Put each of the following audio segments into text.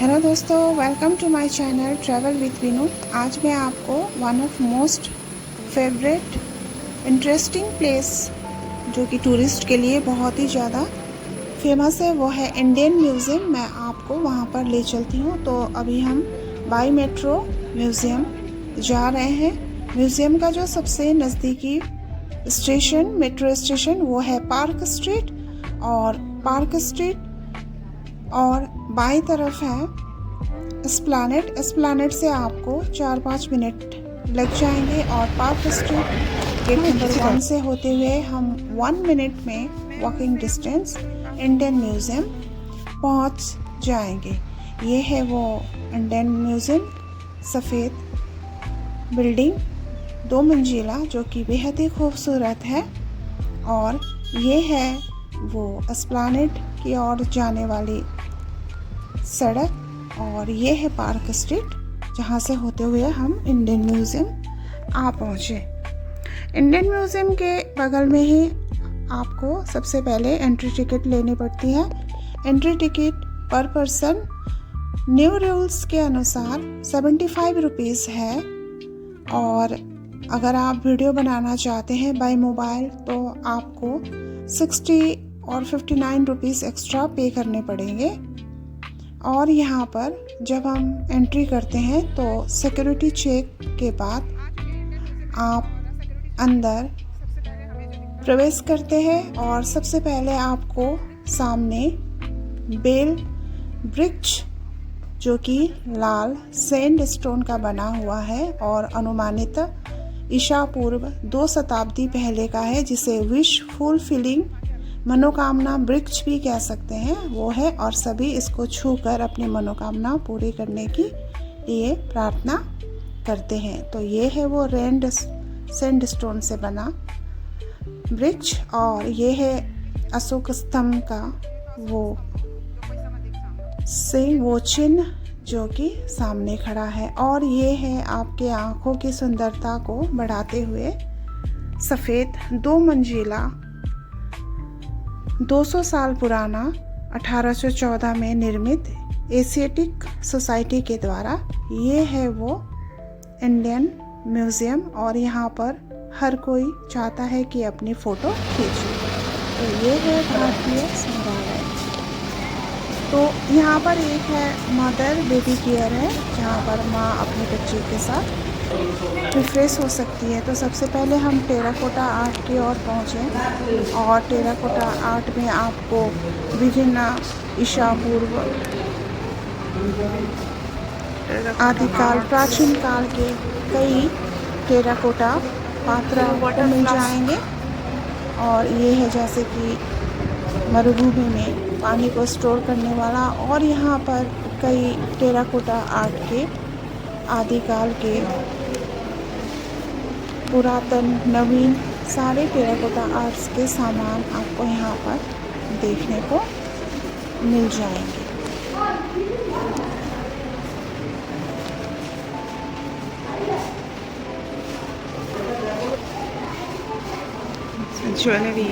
Hello दोस्तों, welcome to my channel travel with Vinu. आज मैं आपको one of most favourite interesting place जो कि टूरिस्ट के लिए बहुत ही ज़्यादा फेमस है वो है इंडियन म्यूज़ियम। मैं आपको वहां पर ले चलती हूँ। तो अभी हम बाई मेट्रो म्यूज़ियम जा रहे हैं। म्यूज़ियम का जो सबसे नज़दीकी स्टेशन मेट्रो स्टेशन वो है पार्क स्ट्रीट, और पार्क स्ट्रीट और बाईं तरफ है एस्प्लैनेड। एस्प्लैनेड से आपको 4-5 मिनट लग जाएंगे और पार्क स्ट्रीट गेट नंबर 1 से होते हुए हम 1 मिनट में वॉकिंग डिस्टेंस इंडियन म्यूज़ियम पहुंच जाएंगे। ये है वो इंडियन म्यूज़ियम, सफ़ेद बिल्डिंग 2 मंजिला जो कि बेहद ही खूबसूरत है। और ये है वो एस्प्लैनेड की ओर जाने वाली सड़क, और ये है पार्क स्ट्रीट जहाँ से होते हुए हम इंडियन म्यूज़ियम आ पहुँचे। इंडियन म्यूज़ियम के बगल में ही आपको सबसे पहले एंट्री टिकट लेनी पड़ती है। एंट्री टिकट पर पर्सन न्यू रूल्स के अनुसार 75 रुपीज़ है, और अगर आप वीडियो बनाना चाहते हैं बाय मोबाइल तो आपको 60 और 59 रुपीज़ एक्स्ट्रा पे करने पड़ेंगे। और यहाँ पर जब हम एंट्री करते हैं तो सिक्योरिटी चेक के बाद आप अंदर प्रवेश करते हैं, और सबसे पहले आपको सामने बेल ब्रिज जो कि लाल सैंड स्टोन का बना हुआ है और अनुमानित ईसा पूर्व 2 शताब्दी पहले का है, जिसे विश फुलफिलिंग मनोकामना वृक्ष भी कह सकते हैं, वो है। और सभी इसको छूकर अपनी मनोकामना पूरी करने की लिए प्रार्थना करते हैं। तो ये है वो सैंड स्टोन से बना वृक्ष, और ये है अशोक स्तंभ का वो चिन्ह जो कि सामने खड़ा है। और ये है आपके आँखों की सुंदरता को बढ़ाते हुए सफ़ेद 2 मंजिला 200 साल पुराना 1814 में निर्मित एशियाटिक सोसाइटी के द्वारा ये है वो इंडियन म्यूज़ियम। और यहाँ पर हर कोई चाहता है कि अपनी फ़ोटो खींचे। तो ये है भारतीय संग्रहालय। तो यहाँ पर एक है मदर बेबी केयर है, जहाँ पर माँ अपने बच्चे के साथ रिफ्रेश हो सकती है। तो सबसे पहले हम टेराकोटा आर्ट की ओर पहुँचे, और टेराकोटा आर्ट में आपको विभिन्न ईसा पूर्व आदिकाल प्राचीन काल के कई टेराकोटा पात्र मिल जाएंगे। और ये है जैसे कि मरुभूमि में पानी को स्टोर करने वाला, और यहाँ पर कई टेराकोटा आर्ट के आदिकाल के पुरातन नवीन सारे टेराकोटा आर्ट्स के सामान आपको यहाँ पर देखने को मिल जाएंगे। ज्वेलरी,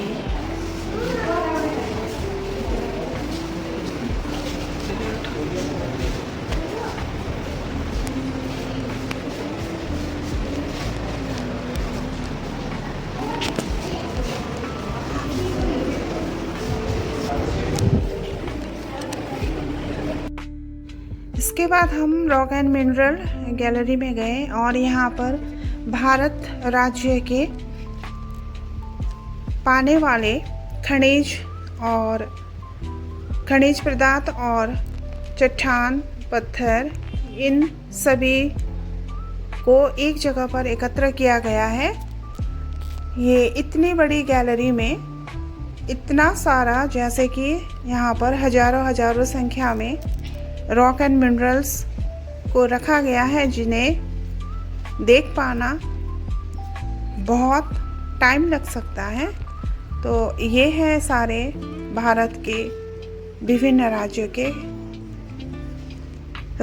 इसके बाद हम रॉक एंड मिनरल गैलरी में गए, और यहाँ पर भारत राज्य के पाने वाले खनिज पदार्थ और चट्टान पत्थर, इन सभी को एक जगह पर एकत्र किया गया है। ये इतनी बड़ी गैलरी में इतना सारा, जैसे कि यहाँ पर हजारों संख्या में रॉक एंड मिनरल्स को रखा गया है, जिन्हें देख पाना बहुत टाइम लग सकता है। तो ये है सारे भारत के विभिन्न राज्यों के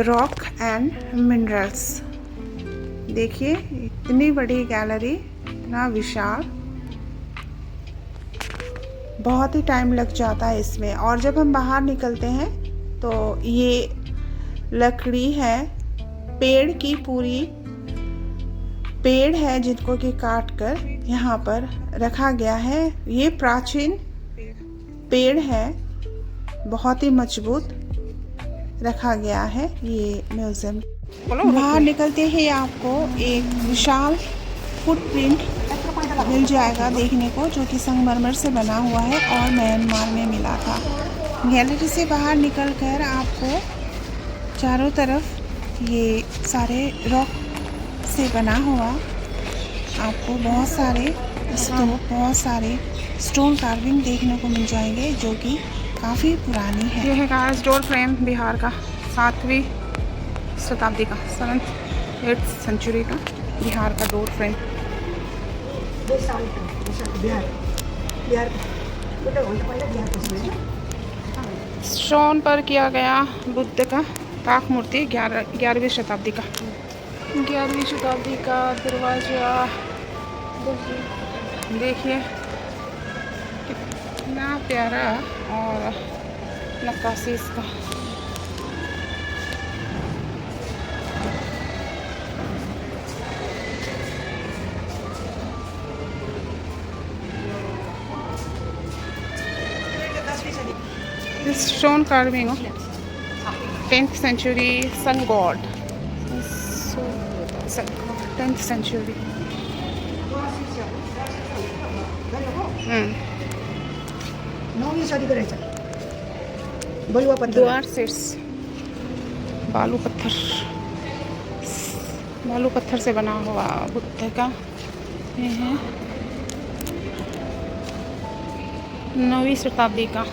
रॉक एंड मिनरल्स। देखिए इतनी बड़ी गैलरी, इतना विशाल, बहुत ही टाइम लग जाता है इसमें। और जब हम बाहर निकलते हैं तो ये लकड़ी है, पेड़ की पूरी पेड़ है जिनको कि काट कर यहाँ पर रखा गया है। ये प्राचीन पेड़ है, बहुत ही मजबूत रखा गया है ये म्यूजियम। बाहर निकलते ही आपको एक विशाल फुटप्रिंट मिल जाएगा देखने को, जो कि संगमरमर से बना हुआ है और म्यांमार में मिला था। गैलरी से बाहर निकलकर आपको चारों तरफ ये सारे रॉक से बना हुआ आपको बहुत सारे स्टोन कार्विंग देखने को मिल जाएंगे, जो कि काफ़ी पुरानी है। यह है गाइस डोर फ्रेम बिहार का 7वीं शताब्दी का 7th-8th सेंचुरी का बिहार का डोर फ्रेम। स्टोन पर किया गया बुद्ध का काक मूर्ति 11वीं शताब्दी का। 11वीं शताब्दी का दरवाजा देखिए कितना प्यारा और नक्काशी इसका। This stone carving of 10th century sun god. So, 10th century. द्वार शीर्ष बालू पत्थर से बना हुआ बुद्ध का ये है 9वीं शताब्दी का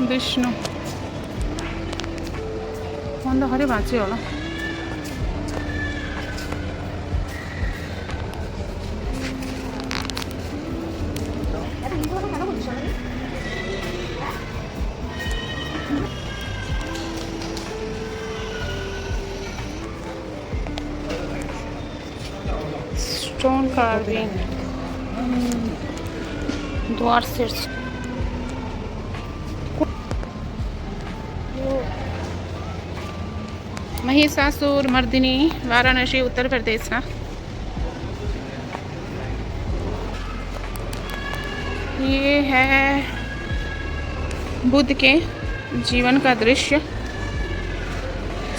विष्णु ಒಂದು ಹರಿ ಬಾಚಿ ಅಲ್ಲ। स्टोन कार्विंग द्वार शीर्ष महिषासुर मर्दिनी वाराणसी उत्तर प्रदेश का। ये है बुद्ध के जीवन का दृश्य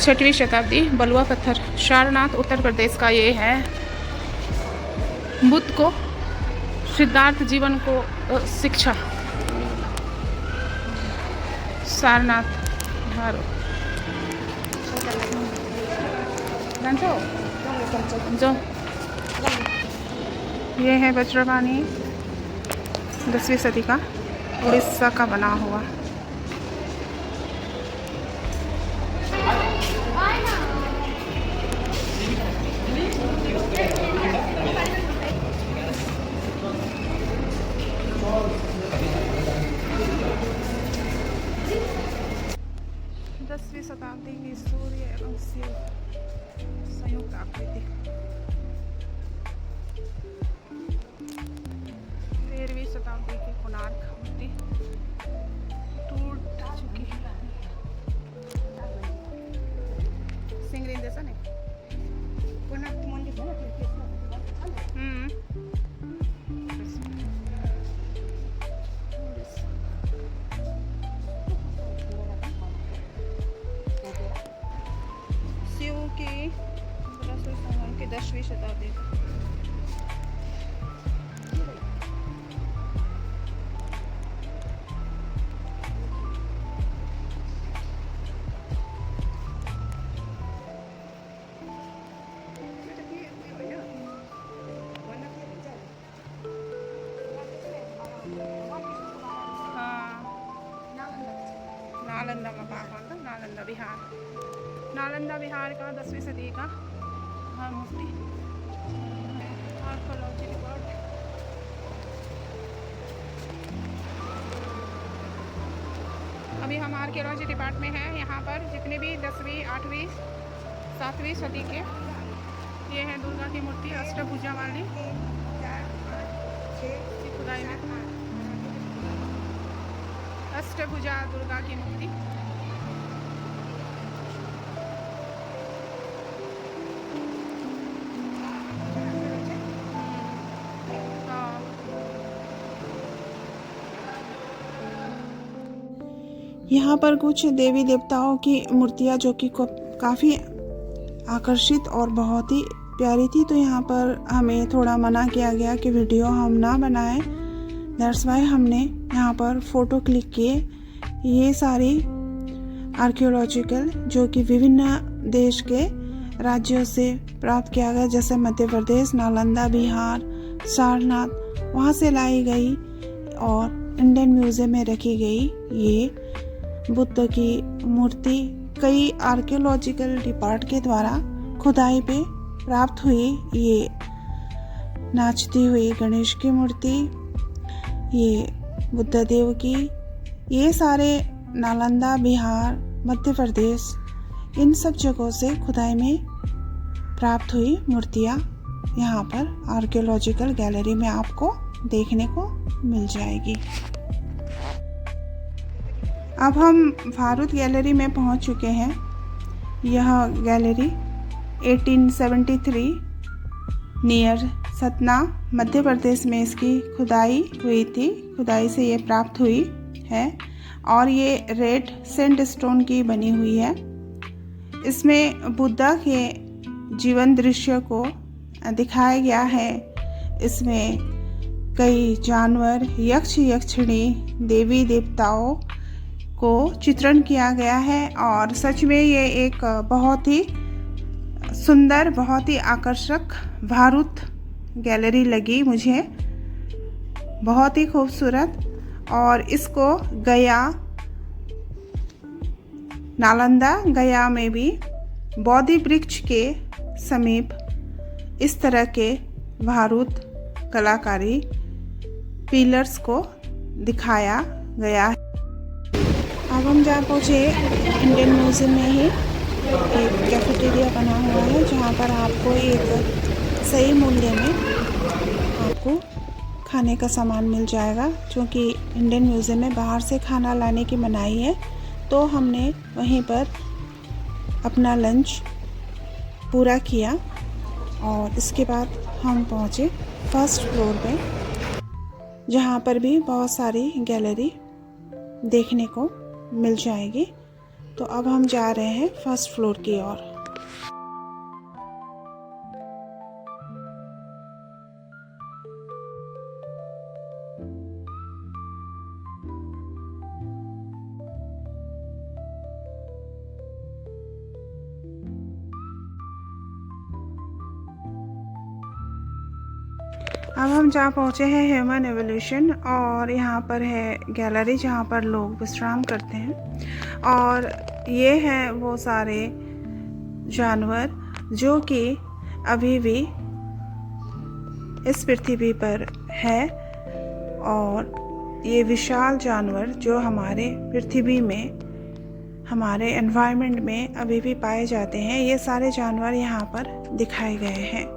6वीं शताब्दी बलुआ पत्थर सारनाथ उत्तर प्रदेश का। ये है बुद्ध को सिद्धार्थ जीवन को शिक्षा सारनाथ बिहार। जो ये है वज्रपाणी 10वीं सदी का उड़ीसा का बना हुआ। शताब्दी की सूर्य एवं शिव संयुक्त आकृति। 13वीं शताब्दी की कोणार्क मूर्ति टूट चुकी है। सिंगरिन जैसा नहीं कोणार्क मंदिर है ना। शिव की 10वीं शताब्दी। नालंदा बिहार का 10वीं सदी का मूर्ति। Archaeology record. अभी हम आर्कियोलॉजी डिपार्टमेंट में हैं। यहाँ पर जितने भी 10वीं 8वीं 7वीं सदी के ये है दुर्गा की मूर्ति अष्टभुजा वाली खुदाई में अष्टभुजा दुर्गा की मूर्ति। यहाँ पर कुछ देवी देवताओं की मूर्तियाँ जो कि काफ़ी आकर्षित और बहुत ही प्यारी थी, तो यहाँ पर हमें थोड़ा मना किया गया कि वीडियो हम ना बनाएं। दैट्स वाई हमने यहाँ पर फ़ोटो क्लिक किए। ये सारी आर्कियोलॉजिकल जो कि विभिन्न देश के राज्यों से प्राप्त किया गया, जैसे मध्य प्रदेश, नालंदा, बिहार, सारनाथ, वहाँ से लाई गई और इंडियन म्यूज़ियम में रखी गई ये बुद्ध की मूर्ति कई आर्कियोलॉजिकल डिपार्ट के द्वारा खुदाई पे प्राप्त हुई। ये नाचती हुई गणेश की मूर्ति, ये बुद्ध देव की, ये सारे नालंदा, बिहार, मध्य प्रदेश, इन सब जगहों से खुदाई में प्राप्त हुई मूर्तियाँ यहाँ पर आर्कियोलॉजिकल गैलरी में आपको देखने को मिल जाएगी। अब हम भारूद गैलरी में पहुँच चुके हैं। यह गैलरी 1873 नियर सतना, मध्य प्रदेश में इसकी खुदाई हुई थी। खुदाई से ये प्राप्त हुई है और ये रेड सैंडस्टोन की बनी हुई है। इसमें बुद्धा के जीवन दृश्य को दिखाया गया है। इसमें कई जानवर, यक्ष यक्षिणी, देवी देवताओं को चित्रण किया गया है और सच में ये एक बहुत ही सुंदर, बहुत ही आकर्षक भारूद गैलरी लगी मुझे, बहुत ही खूबसूरत। और इसको गया, नालंदा, गया में भी बोधि वृक्ष के समीप इस तरह के भारूद कलाकारी पिलर्स को दिखाया गया है। अब हम जहाँ पहुँचे, इंडियन म्यूज़ियम में ही एक कैफेटेरिया बना हुआ है जहाँ पर आपको एक सही मूल्य में आपको खाने का सामान मिल जाएगा। क्योंकि इंडियन म्यूज़ियम में बाहर से खाना लाने की मनाही है, तो हमने वहीं पर अपना लंच पूरा किया और इसके बाद हम पहुँचे फर्स्ट फ्लोर पे, जहाँ पर भी बहुत सारी गैलरी देखने को मिल जाएगी। तो अब हम जा रहे हैं फर्स्ट फ्लोर की ओर। अब हम जहाँ पहुँचे हैं ह्यूमन एवोल्यूशन, और यहाँ पर है गैलरी जहाँ पर लोग विश्राम करते हैं। और ये हैं वो सारे जानवर जो कि अभी भी इस पृथ्वी पर है, और ये विशाल जानवर जो हमारे पृथ्वी में, हमारे एनवायरनमेंट में अभी भी पाए जाते हैं, ये सारे जानवर यहाँ पर दिखाए गए हैं।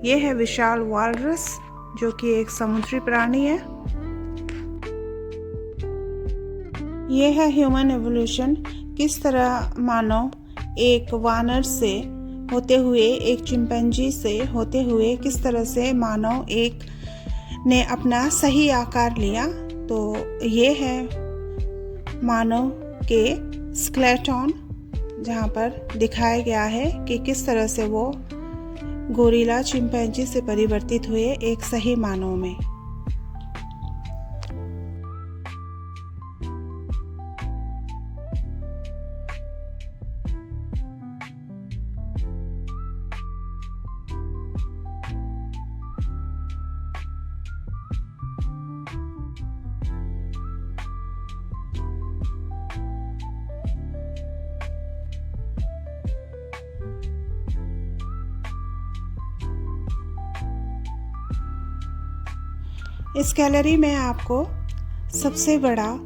ये है विशाल वालरस जो कि एक समुद्री प्राणी है। ये है ह्यूमन एवोल्यूशन, किस तरह मानव एक वानर से होते हुए, एक चिंपैंजी से होते हुए, किस तरह से मानव एक ने अपना सही आकार लिया। तो ये है मानव के स्केलेटन, जहाँ पर दिखाया गया है कि किस तरह से वो गोरिल्ला, चिंपैंजी से परिवर्तित हुए एक सही मानव में। इस गैलरी में आपको सबसे बड़ा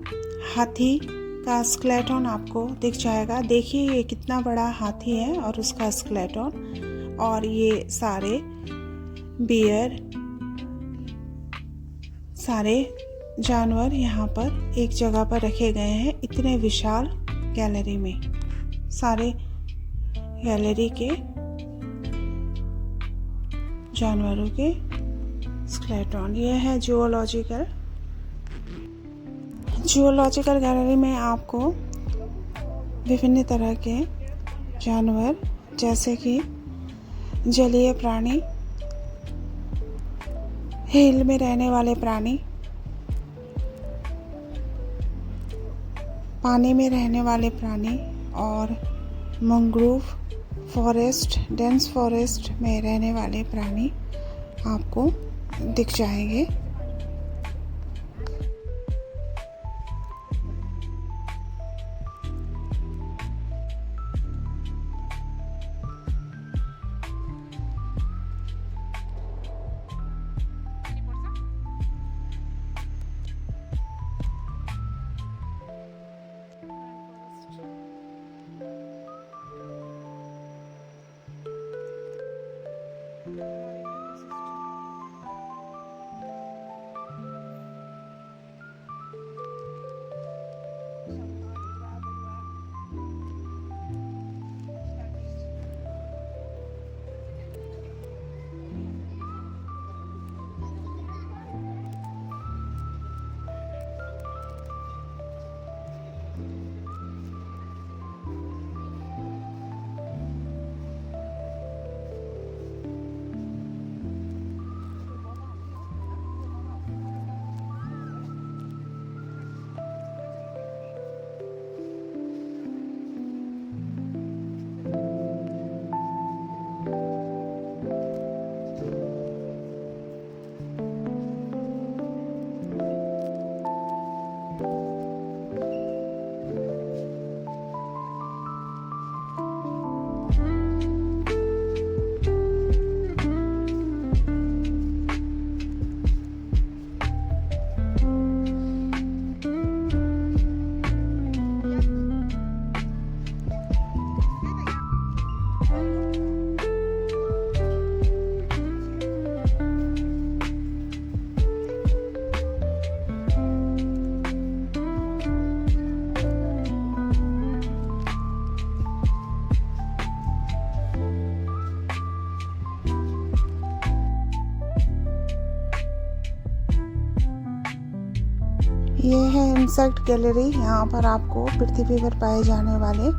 हाथी का स्केलेटन आपको दिख जाएगा। देखिए ये कितना बड़ा हाथी है और उसका स्केलेटन, और ये सारे बियर, सारे जानवर यहाँ पर एक जगह पर रखे गए हैं इतने विशाल गैलरी में। सारे गैलरी के जानवरों के स्केलेटन। ये है जूलॉजिकल जूलॉजिकल गैलरी में आपको विभिन्न तरह के जानवर जैसे कि जलीय प्राणी, हिल में रहने वाले प्राणी, पानी में रहने वाले प्राणी और मैंग्रोव फॉरेस्ट, डेंस फॉरेस्ट में रहने वाले प्राणी आपको दिख जाएंगे। ये है इंसेक्ट गैलरी। यहाँ पर आपको पृथ्वी पर पाए जाने वाले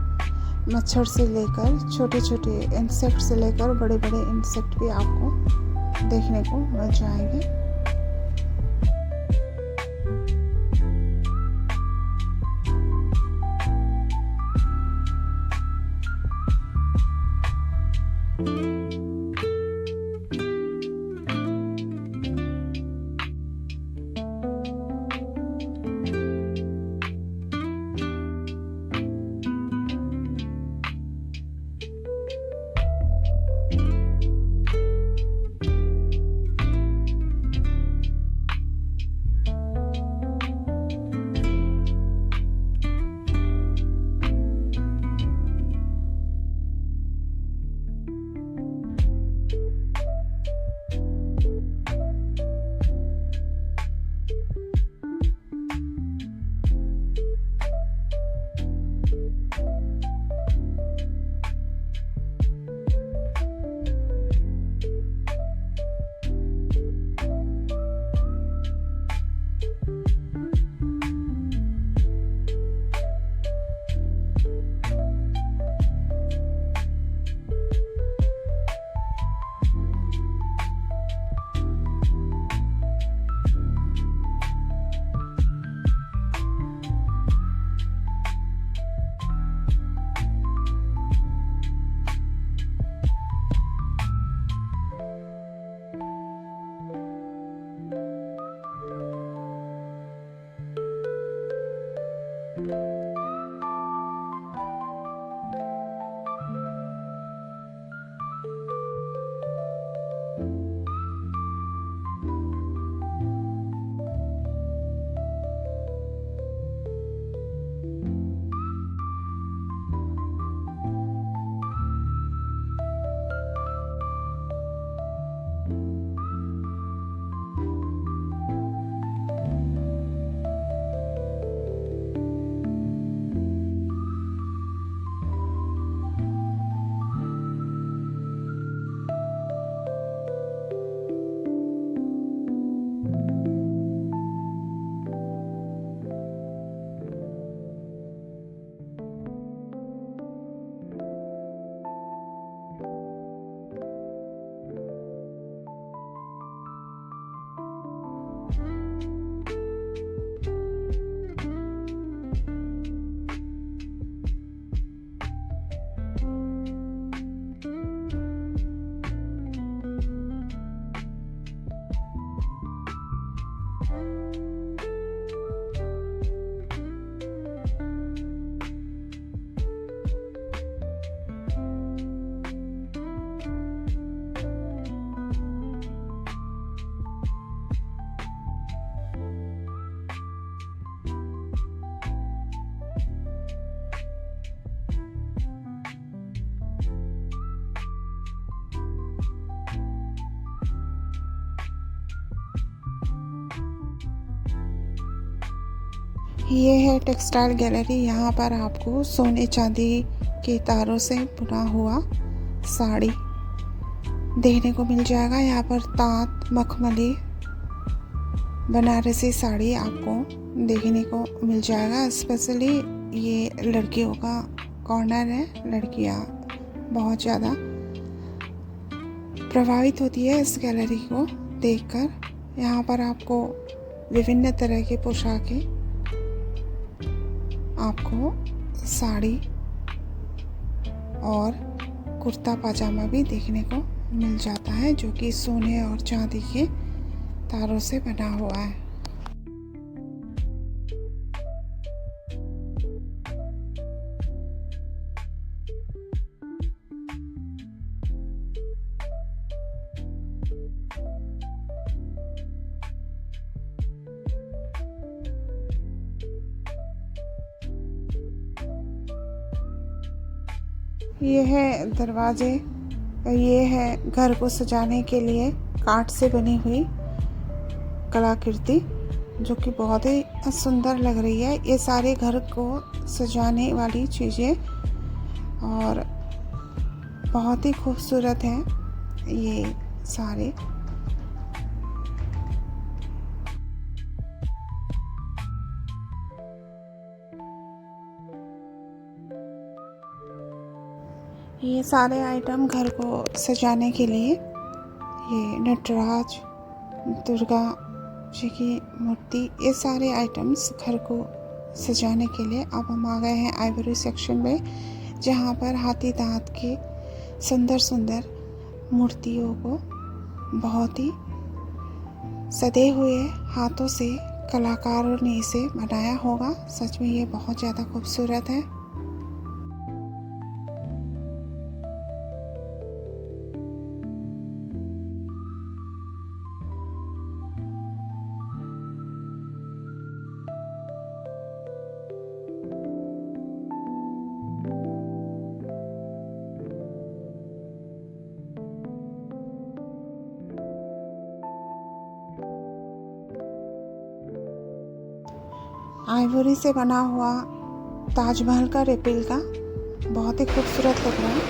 मच्छर से लेकर छोटे छोटे इंसेक्ट से लेकर बड़े बड़े इंसेक्ट भी आपको देखने को मिल जाएंगे। ये है टेक्सटाइल गैलरी। यहाँ पर आपको सोने चांदी के तारों से बुना हुआ साड़ी देखने को मिल जाएगा। यहाँ पर तांत मखमली बनारसी साड़ी आपको देखने को मिल जाएगा। स्पेशली ये लड़कियों का कॉर्नर है। लड़कियाँ बहुत ज़्यादा प्रभावित होती है इस गैलरी को देखकर। यहाँ पर आपको विभिन्न तरह की पोशाकें, आपको साड़ी और कुर्ता पाजामा भी देखने को मिल जाता है, जो कि सोने और चांदी के तारों से बना हुआ है। ये है दरवाजे। ये है घर को सजाने के लिए काठ से बनी हुई कलाकृति, जो कि बहुत ही सुंदर लग रही है। ये सारे घर को सजाने वाली चीज़ें और बहुत ही खूबसूरत हैं ये सारे। ये सारे आइटम घर को सजाने के लिए, ये नटराज, दुर्गा जी की मूर्ति, ये सारे आइटम्स घर को सजाने के लिए। अब हम आ गए हैं आइवरी सेक्शन में, जहाँ पर हाथी दांत के सुंदर सुंदर मूर्तियों को बहुत ही सदे हुए हाथों से कलाकारों ने इसे बनाया होगा। सच में ये बहुत ज़्यादा खूबसूरत है। आइवरी से बना हुआ ताजमहल का रेप्लिका बहुत ही खूबसूरत लग रहा है।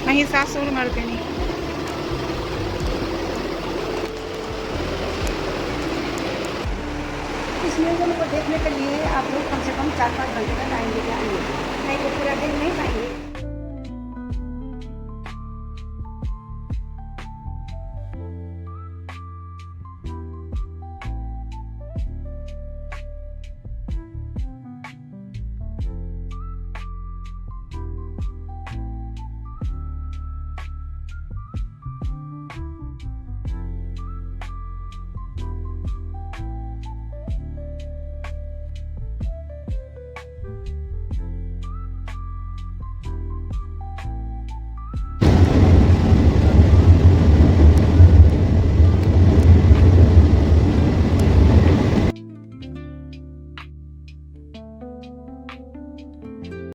महिषासुरमर्दिनी। इस म्यूजियम को देखने के लिए आप लोग कम से कम 4-5 घंटे का टाइम लेके आएंगे।